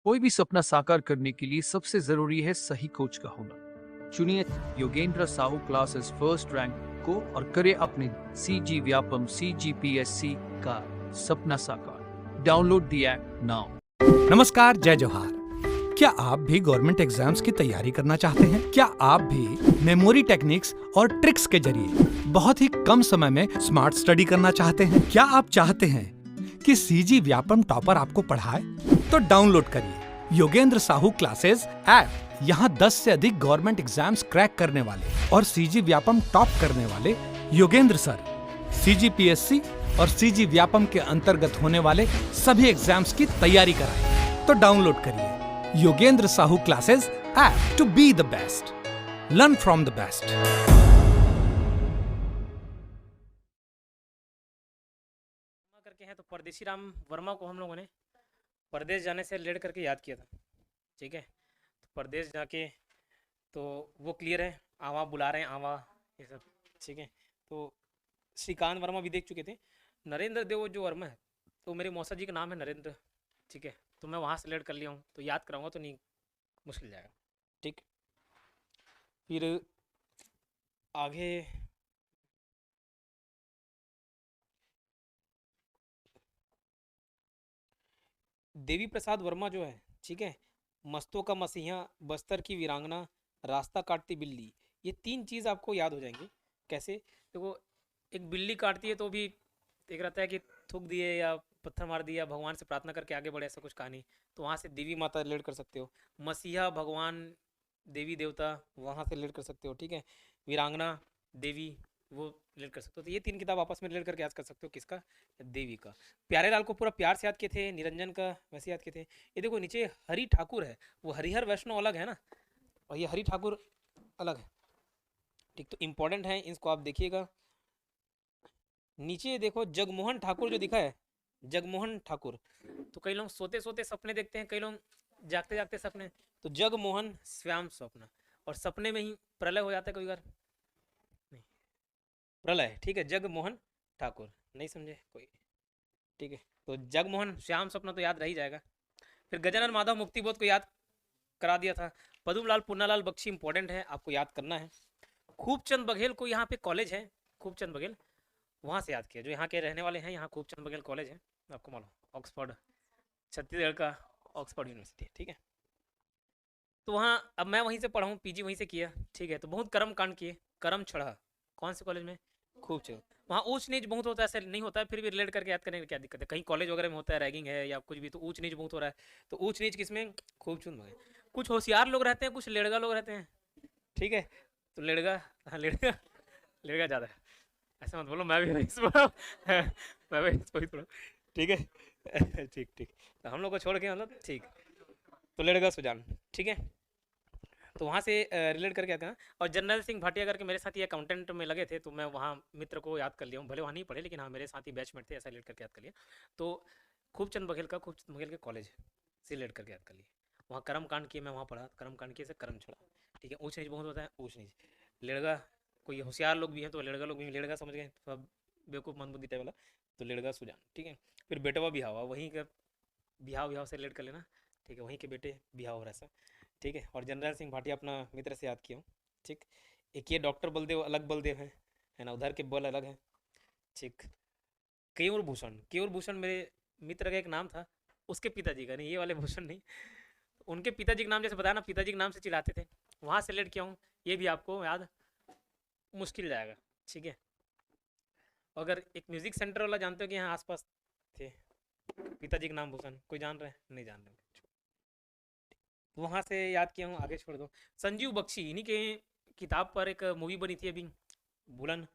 कोई भी सपना साकार करने के लिए सबसे जरूरी है सही कोच का होना। चुनिए Yogendra Sahu classes first rank को और करे अपने CG व्यापम CGPSC का सपना साकार। Download the app now. नमस्कार, जय जोहार। क्या आप भी गवर्नमेंट एग्जाम्स की तैयारी करना चाहते हैं? क्या आप भी मेमोरी टेक्निक्स और ट्रिक्स के जरिए बहुत ही कम समय में स्मार्ट स्टडी करना चाहते हैं? क्या आप चाहते हैं कि CG व्यापम टॉपर आपको पढ़ाए? तो डाउनलोड करिए योगेंद्र साहू क्लासेस ऐप। यहाँ 10 से अधिक गवर्नमेंट एग्जाम्स क्रैक करने वाले और CG व्यापम टॉप करने वाले योगेंद्र सर CGPSC और CG व्यापम के अंतर्गत होने वाले सभी एग्जाम्स की तैयारी कराएं। तो डाउनलोड करिए Yogendra Sahu classes app to be the best, learn from the best. करके हैं तो परदेसी राम वर्मा को हम लोगों ने परदेश जाने से रिलेट करके याद किया था। ठीक है, तो परदेश जाके तो वो क्लियर है, आवा बुला रहे हैं, आवा ये सब। ठीक है, तो श्रीकांत वर्मा भी देख चुके थे। नरेंद्र देव जो वर्मा है तो मेरे मौसा जी का नाम है नरेंद्र। ठीक है, तो मैं वहाँ से रिलेट कर लिया हूँ, तो याद कराऊंगा तो नहीं मुश्किल जाएगा। ठीक, फिर आगे देवी प्रसाद वर्मा जो है, ठीक है, मस्तों का मसीहा, बस्तर की वीरांगना, रास्ता काटती बिल्ली, ये 3 चीज़ आपको याद हो जाएंगी। कैसे? देखो, एक बिल्ली काटती है तो भी एक रहता है कि थूक दिए या पत्थर मार दिया, भगवान से प्रार्थना करके आगे बढ़े, ऐसा कुछ कहानी। तो वहाँ से देवी माता रिलेट कर सकते हो। मसीहा भगवान, देवी देवता, वहाँ से रिलेट कर सकते हो। ठीक है, वीरांगना देवी, वो रिलेट कर सकते हो। तो ये 3 किताब आपस में रिलेट करके याद कर सकते हो। किसका? देवी का। प्यारे लाल को पूरा प्यार से याद किए थे, निरंजन का वैसे याद किए थे। ये देखो नीचे हरि ठाकुर है, वो हरिहर वैष्णव अलग है ना, और ये हरि ठाकुर अलग है। ठीक, तो इंपॉर्टेंट है, इसको आप देखिएगा। नीचे देखो जगमोहन ठाकुर जो दिखा है, जगमोहन ठाकुर। तो कई लोग सोते सोते सपने देखते हैं, कई लोग जागते जागते सपने। तो जगमोहन श्याम स्वप्न, और सपने में ही प्रलय हो जाता है कई बार, नहीं प्रलय। ठीक है, जगमोहन ठाकुर, नहीं समझे कोई? ठीक है, तो जगमोहन श्याम स्वप्न तो याद रह ही जाएगा। फिर गजानन माधव मुक्तिबोध को याद करा दिया था। पदुमलाल पुन्नालाल बख्शी इंपॉर्टेंट है, आपको याद करना है। खूबचंद बघेल को, यहाँ पे कॉलेज है खूबचंद बघेल, वहाँ से याद किया। जो यहाँ के रहने वाले हैं, यहाँ खूबचंद बघेल कॉलेज है, आपको मालूम, ऑक्सफोर्ड, छत्तीसगढ़ का ऑक्सफोर्ड यूनिवर्सिटी। ठीक है, तो वहाँ अब मैं वहीं से पढ़ा हूँ, PG वहीं से किया। ठीक है, तो बहुत कर्म कांड किए, कर्म चढ़ा। कौन से कॉलेज में? खूबचंद। वहाँ ऊंच नीच बहुत होता है, ऐसे नहीं होता है, फिर भी रिलेट करके याद करने की क्या दिक्कत है? कहीं कॉलेज वगैरह में होता है रैगिंग है या कुछ भी, तो ऊंच नीच बहुत हो रहा है। तो ऊंच नीच किसमें? खूबचंद बघेल। कुछ होशियार लोग रहते हैं, कुछ लेड़गा लोग रहते हैं। ठीक है, तो लेड़गा, हाँ लेड़गा, लेड़गा ज़्यादा है। ऐसा मत बोलो, मैं भी रईस पढ़ा मैं भी रईस पढ़ी थोड़ा। ठीक है ठीक ठीक, तो हम लोग को छोड़ के मतलब ठीक, तो लेड़गा सुजान। ठीक है, तो वहाँ से रिलेट करके आते हैं। और जनरल सिंह भाटिया करके मेरे साथ ही अकाउंटेंट में लगे थे, तो मैं वहाँ मित्र को याद कर लिया हूँ, भले वहाँ नहीं पढ़े लेकिन हाँ मेरे साथ ही बैचमेट थे, ऐसा रिलेट करके याद कर लिया। तो खूबचंद बघेल का, खूबचंद बघेल के कॉलेज से रिलेट करके याद कर लिया। वहाँ कर्म कांड किए, मैं वहाँ पढ़ा, कर्म कांड किए से कर्म छोड़ा। ठीक है, ऊँच नीच बहुत होता है, ऊँच नीच। लेड़गा, कोई होशियार लोग भी हैं तो लेड़गा लोग भी, लेड़गा समझ गए थोड़ा बेवकूफ़ मंदबुद्धि टाइप वाला, तो लेड़गा सुजान। ठीक है, फिर बेटवा बिहावा, वहीं का बिहाव बिहाव से रिलेट कर लेना। ठीक है, वहीं के बेटे बिहाव हो रहा है सब। ठीक है, और जनरल सिंह भाटिया अपना मित्र से याद किया हूँ। ठीक, एक ये डॉक्टर बलदेव अलग बलदेव है ना, उधर के बल अलग है। ठीक, केयूर भूषण, केयूर भूषण मेरे मित्र का एक नाम था, उसके पिताजी का, नहीं ये वाले भूषण नहीं, उनके पिताजी के नाम, जैसे बताया ना, पिताजी के नाम से चिल्लाते थे, वहाँ से रिलेट किया हूँ। ये भी आपको याद मुश्किल जाएगा। ठीक है, अगर एक म्यूजिक सेंटर वाला जानते हो कि यहाँ आसपास थे, पिताजी का नाम भूषण, कोई जान रहे हैं? नहीं जान रहे, वहाँ से याद किया हूँ, आगे छोड़ दो। संजीव बख्शी, इन्हीं के किताब पर एक मूवी बनी थी अभी, भूलन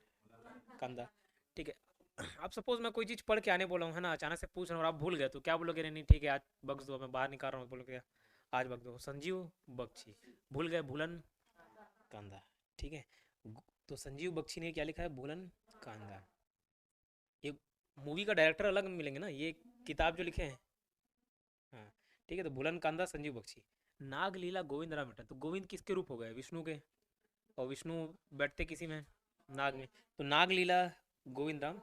कंदा। ठीक है, अब सपोज मैं कोई चीज़ पढ़ के आने बोला हूँ, है ना, अचानक से पूछ रहा हूँ और आप भूल गए, तो क्या बोलोगे? नहीं ठीक है, आज बख्श दो, मैं बाहर निकाल रहा हूँ, बोलोगे आज बख्श दो। संजीव बख्शी, भूल गए, भूलन कांदा। ठीक है, तो संजीव बख्शी ने क्या लिखा है? भूलन कांदा। ये मूवी का डायरेक्टर अलग मिलेंगे ना, ये किताब जो लिखे हैं। हाँ, ठीक है, तो भूलन कांदा, संजीव बख्शी। नागलीला गोविंद राम बेटा, तो गोविंद किसके रूप हो गए? विष्णु के, और विष्णु बैठते किसी में? नाग में। तो नागलीला गोविंद राम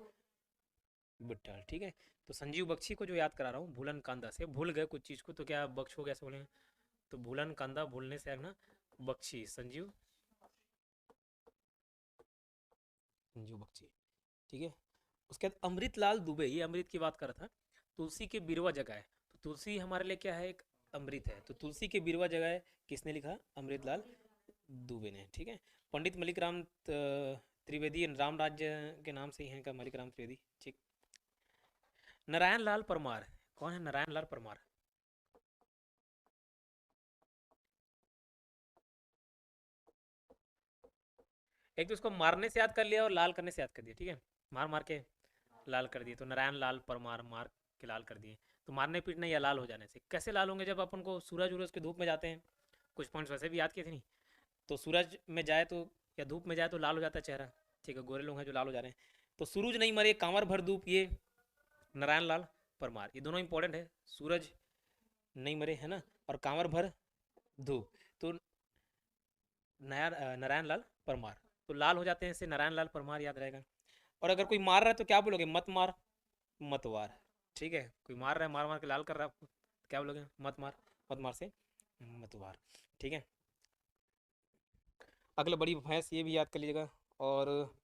विट्ठल, ठीक है। तो संजीव बख्शी को जो याद करा रहा हूँ भूलन कांदा से, भूल गए कुछ चीज़ को तो क्या बख्श हो गया ऐसे बोलेंगे, तो भूलन कांदा भूलने से है ना बख्शी, संजीव संजीव बख्शी, ठीक है। उसके बाद अमृतलाल दुबे, ये अमृत की बात कर रहा था, तुलसी के बिरवा जगाए, तो तुलसी हमारे लिए क्या है, एक अमृत है, तो तुलसी के बिरवा जगाए किसने लिखा, अमृतलाल दुबे ने, ठीक है। पंडित मलिक राम त्रिवेदी राम राज्य के नाम से ही हैं क्या, मलिक राम त्रिवेदी, ठीक। नारायण लाल परमार, कौन है नारायण लाल परमार, एक तो उसको मारने से याद कर लिया और लाल करने से याद कर दिया, ठीक है, मार मार के लाल कर दिए, तो नारायण लाल परमार मार के लाल कर दिए, तो मारने पीटने या लाल हो जाने से, कैसे लाल होंगे, जब अपन को सूरज उरज के धूप में जाते हैं, कुछ पॉइंट्स वैसे भी याद किए थे नहीं, तो सूरज में जाए तो या धूप में जाए तो लाल हो जाता है चेहरा, ठीक है, गोरे लोग हैं जो लाल हो जा रहे हैं, तो सूरज नहीं मरे कांवर भर धूप, ये नारायण लाल परमार, ये दोनों इंपॉर्टेंट है, सूरज नहीं मरे है ना, और कांवर भर धूप, तो नारायण लाल परमार, तो लाल हो जाते हैं इससे नारायण लाल परमार याद रहेगा। और अगर कोई मार रहा है तो क्या बोलोगे, मत मार मतवार, ठीक है, कोई मार रहा है मार मार के लाल कर रहा है आपको, क्या बोलोगे, मत मार, मत मार से मतवार, ठीक है। अगला बड़ी भैंस, ये भी याद कर लीजिएगा, और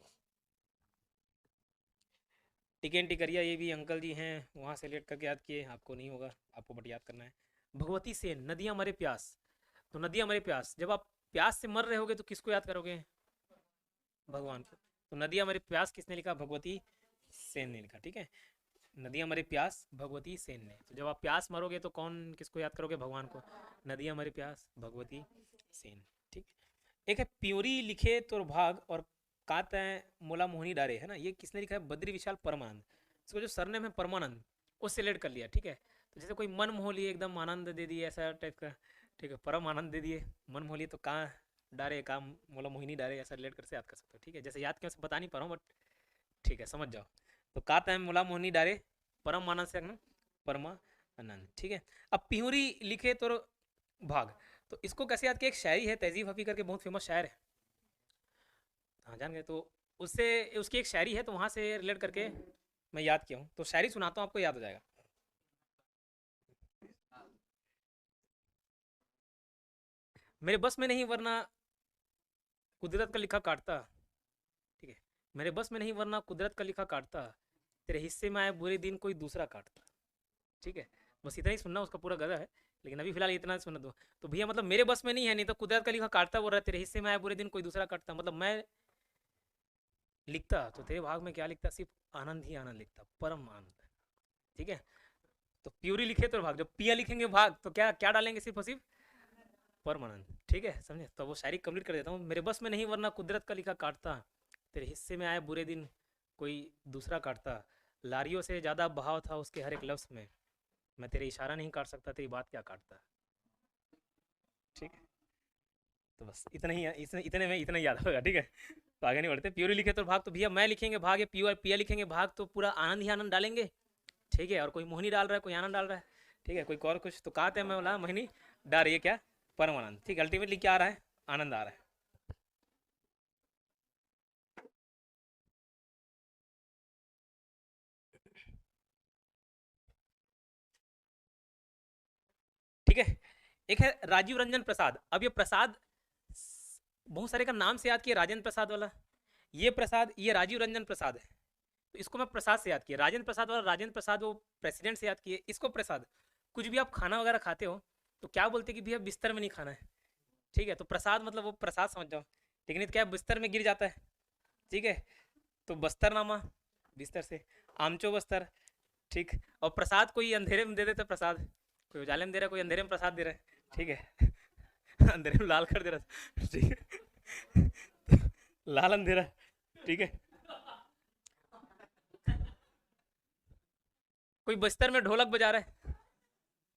टिकन टिकरिया, ये भी अंकल जी हैं वहाँ से लेट करके याद किए, आपको नहीं होगा, आपको बट याद करना है। भगवती सेन, नदियाँ मरे प्यास, तो नदियाँ मरे प्यास, जब आप प्यास से मर रहे होगे तो किसको याद करोगे, भगवान को, तो नदियाँ मरे प्यास किसने लिखा, भगवती सेन ने लिखा, ठीक है, नदियाँ मरे प्यास भगवती सेन ने, तो जब आप प्यास मरोगे तो कौन किसको याद करोगे, भगवान को, नदियाँ मरे प्यास भगवती सेन, ठीक। एक है प्योरी लिखे तो भाग और कात है मोला मोहनी डारे, है ना, ये किसने लिखा है, बद्री विशाल परमानंद, इसको जो सरनेम है परमानंद उससे लेट कर लिया, ठीक है, तो जैसे कोई मन मोह लिए एकदम आनंद दे दिए ऐसा टाइप का, ठीक है, परम आनंद दे दिए, मन मोह लिए तो कहाँ डारे कहाँ मोला मोहिनी डारे, ऐसा रिलेट कर से याद कर सकते हो, ठीक है, जैसे याद क्यों बता नहीं पा रहा हूँ बट ठीक है समझ जाओ, तो कात है मोला मोहिनी डारे परम आनंद से परमा आनंद, ठीक है। अब पिहुरी लिखे तो भाग, तो इसको कैसे याद किया, एक शायरी है तहजीब हफी करके, बहुत फेमस शायर है, हाँ जान गए, तो उससे उसकी एक शायरी है तो वहाँ से रिलेट करके मैं याद किया हूँ, तो शायरी सुनाता हूँ आपको याद हो जाएगा। मेरे बस में नहीं वरना कुदरत का लिखा काटता, ठीक है, मेरे बस में नहीं वरना कुदरत का लिखा काटता, तेरे हिस्से में आए बुरे दिन कोई दूसरा काटता, ठीक है, बस इतना ही सुनना, उसका पूरा गज़ल है, लेकिन अभी फिलहाल इतना सुन दो, तो भैया मतलब मेरे बस में नहीं है, नहीं तो कुदरत का लिखा काटता बोल रहा है, तेरे हिस्से में आए बुरे दिन कोई दूसरा काटता, मतलब मैं लिखता तो तेरे भाग में क्या लिखता, सिर्फ आनंद ही आनंद लिखता, परम आनंद, ठीक है। तो प्यूरी लिखे तो भाग, जब पिया लिखेंगे भाग तो क्या क्या डालेंगे, सिर्फ और सिर्फ परमानंद, ठीक है, समझे, तो वो शायरी कंप्लीट कर देता हूँ। मेरे बस में नहीं वरना कुदरत का लिखा काटता, तेरे हिस्से में आए बुरे दिन कोई दूसरा काटता, लारियों से ज़्यादा बहाव था उसके हर एक लफ्ज़ में, मैं तेरे इशारा नहीं काट सकता, तेरी बात क्या काटता, ठीक है, तो बस इतना ही, इतने में इतना ही याद होगा, ठीक है, तो आगे नहीं बढ़ते। प्योरी लिखे तो भाग, तो भैया मैं लिखेंगे भाग, या प्योर पिया लिखेंगे भाग, तो पूरा आनंद ही आनंद डालेंगे, ठीक है, और कोई मोहिनी डाल रहा है, कोई आनंद डाल रहा है, ठीक है, कोई और कुछ, तो कहते हैं मैं बोला मोहिनी डाल रही है क्या, परमानंद, ठीक, अल्टीमेटली क्या आ रहा है, आनंद आ रहा है। ठीक है, एक है राजीव रंजन प्रसाद, अब ये प्रसाद बहुत सारे का नाम से याद किया, राजेंद्र प्रसाद वाला, ये प्रसाद ये राजीव रंजन प्रसाद है, तो इसको मैं प्रसाद से याद किया, राजेंद्र प्रसाद वाला राजेंद्र प्रसाद वो प्रेसिडेंट से याद किए, इसको प्रसाद, कुछ भी आप खाना वगैरह खाते हो तो क्या बोलते कि भैया बिस्तर में नहीं खाना है, ठीक है, तो प्रसाद मतलब वो प्रसाद समझ जाओ, लेकिन क्या बिस्तर में गिर जाता है, ठीक है, तो बस्तर नामा बिस्तर से, आमचो बस्तर, ठीक, और प्रसाद कोई अंधेरे में दे देता प्रसाद, कोई उजाले में दे रहा है, कोई अंधेरे में प्रसाद दे रहा है, ठीक है अंधेरे में लाल कर दे रहा है, ठीक है लाल अंधेरा, ठीक है, कोई बिस्तर में ढोलक बजा रहा है,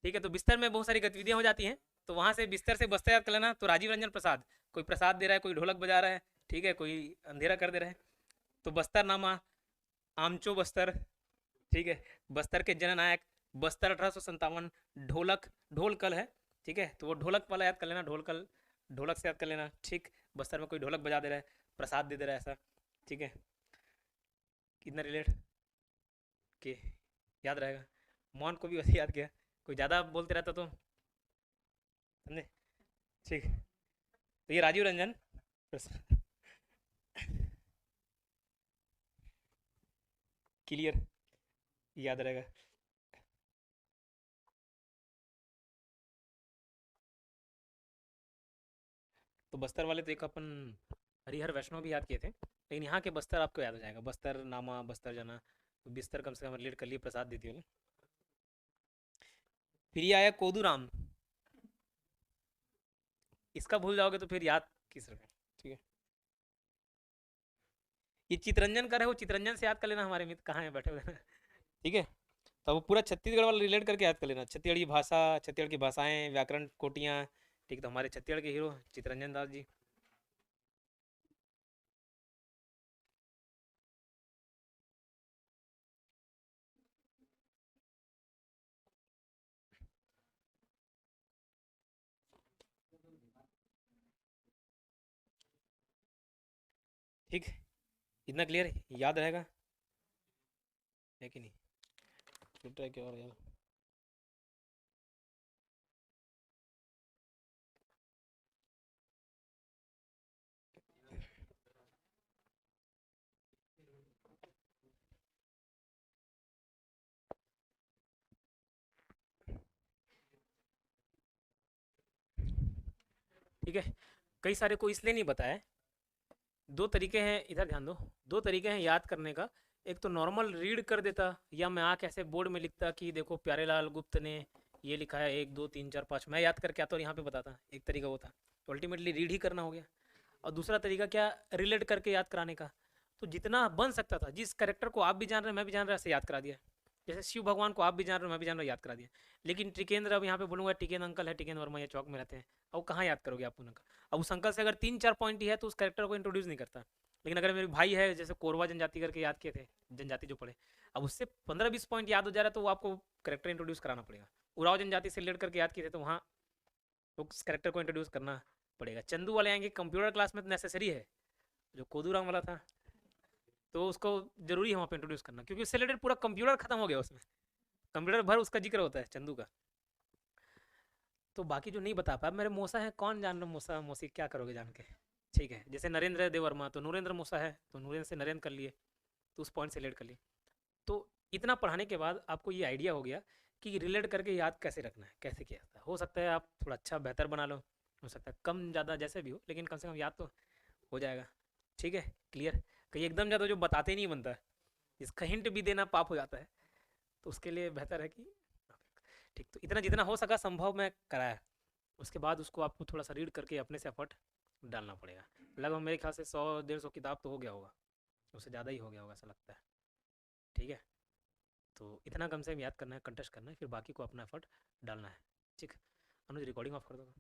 ठीक है, तो बिस्तर में बहुत सारी गतिविधियां हो जाती हैं, तो वहां से बिस्तर से बस्तर याद कर लेना, तो राजीव रंजन प्रसाद, कोई प्रसाद दे रहा है, कोई ढोलक बजा रहा है, ठीक है, कोई अंधेरा कर दे रहा है, तो बस्तर नामा, आमचो बस्तर, ठीक है, बस्तर के जननायक, बस्तर 1857, ढोलक ढोलकल है, ठीक है, तो वो ढोलक वाला याद कर लेना, ढोलकल ढोलक से याद कर लेना, ठीक, बस्तर में कोई ढोलक बजा दे रहा है, प्रसाद दे दे रहा है ऐसा, ठीक है, कितना रिलेट, ओके, याद रहेगा। मौन को भी वैसे याद किया, कोई ज़्यादा बोलते रहता तो समझे। ठीक, तो ये राजीव रंजन क्लियर, याद रहेगा। तो बस्तर वाले तो एक अपन हरिहर वैष्णव भी याद किए थे, लेकिन यहाँ के बस्तर आपको याद हो जाएगा, बस्तर नामा, बस्तर जाना, तो बिस्तर कम से कम रिलेट कर लिए, प्रसाद देती हो ना। फिर ये आया कोदूराम, इसका भूल जाओगे तो फिर याद किस रखें। ठीक है, ये चितरंजन का है, वो चितरंजन से याद कर लेना, हमारे मित्र कहाँ है बैठे हुए हैं। ठीक है, तो वो पूरा छत्तीसगढ़ वाला रिलेट करके याद कर लेना, छत्तीसगढ़ की भाषा, छत्तीसगढ़ की भाषाएं, व्याकरण कोटियाँ। ठीक, तो हमारे छत्तीसगढ़ के हीरो चितरंजन दास जी। ठीक, इतना क्लियर याद रहेगा है कि नहीं? फिर ट्राई किया और यार। ठीक है, कई सारे को इसलिए नहीं बताया, दो तरीके हैं, इधर ध्यान दो, दो तरीके हैं याद करने का। एक तो नॉर्मल रीड कर देता, या मैं आके ऐसे बोर्ड में लिखता कि देखो प्यारेलाल गुप्त ने ये लिखा है 1 2 3 4 5, मैं याद करके आता और यहाँ पे बताता, एक तरीका वो था, तो अल्टीमेटली रीड ही करना हो गया। और दूसरा तरीका क्या, रिलेट करके याद कराने का, तो जितना बन सकता था, जिस करेक्टर को आप भी जान रहे हैं मैं भी जान रहा, ऐसे याद करा दिया। जैसे शिव भगवान को आप भी जान रहे हो मैं भी जान रहा, याद करा दिया। लेकिन टिकेंद्र, अब यहाँ पे बोलूँगा टिकेंद्र अंकल है, टिकेंद्र वर्मा, ये चौक में रहते हैं, अब कहाँ याद करोगे आप उनका। अब उस अंकल से अगर 3 4 पॉइंट ही है तो उस कैरेक्टर को इंट्रोड्यूस नहीं करता। लेकिन अगर मेरे भाई है, जैसे कोरवा जनजाति करके याद किए थे, जनजाति जो पढ़े, अब उससे 15 20 पॉइंट याद हो जा रहा है, तो वो आपको करेक्टर इंट्रोड्यूस कराना पड़ेगा। उराव जनजाति से रिलेट करके याद किए थे, तो वहाँ उस करेक्टर को इंट्रोड्यूस करना पड़ेगा। चंदू वाले आएंगे कंप्यूटर क्लास में, तो नेसेसरी है, जो कोदूराम वाला था तो उसको जरूरी है वहाँ पे इंट्रोड्यूस करना, क्योंकि उससे रिलेटेड पूरा कंप्यूटर खत्म हो गया, उसमें कंप्यूटर भर उसका जिक्र होता है चंदू का। तो बाकी जो नहीं बता पाया, मेरे मौसा है, कौन जान रहा मौसा मौसी क्या करोगे जान के। ठीक है, जैसे नरेंद्र देव वर्मा, तो नरेंद्र मौसा है, तो नरेंद्र से नरेंद्र कर लिए, तो उस पॉइंट से रिलेट कर लिए। तो इतना पढ़ाने के बाद आपको ये आइडिया हो गया कि रिलेट करके याद कैसे रखना है, कैसे किया जाता है। हो सकता है आप थोड़ा अच्छा बेहतर बना लो, हो सकता है कम ज़्यादा जैसे भी हो, लेकिन कम से कम याद तो हो जाएगा। ठीक है, क्लियर। कहीं एकदम ज़्यादा जो बताते नहीं बनता, इसका हिंट भी देना पाप हो जाता है, तो उसके लिए बेहतर है कि ठीक, तो इतना जितना हो सका संभव मैं कराया। उसके बाद उसको आपको थोड़ा सा रीड करके अपने से एफर्ट डालना पड़ेगा। लगभग मेरे ख्याल से 100 150 किताब तो हो गया होगा, उससे ज़्यादा ही हो गया होगा ऐसा लगता है। ठीक है, तो इतना कम से कम याद करना है, कंटेस्ट करना है, फिर बाकी को अपना एफर्ट डालना है। ठीक, अनुज रिकॉर्डिंग ऑफ कर दो।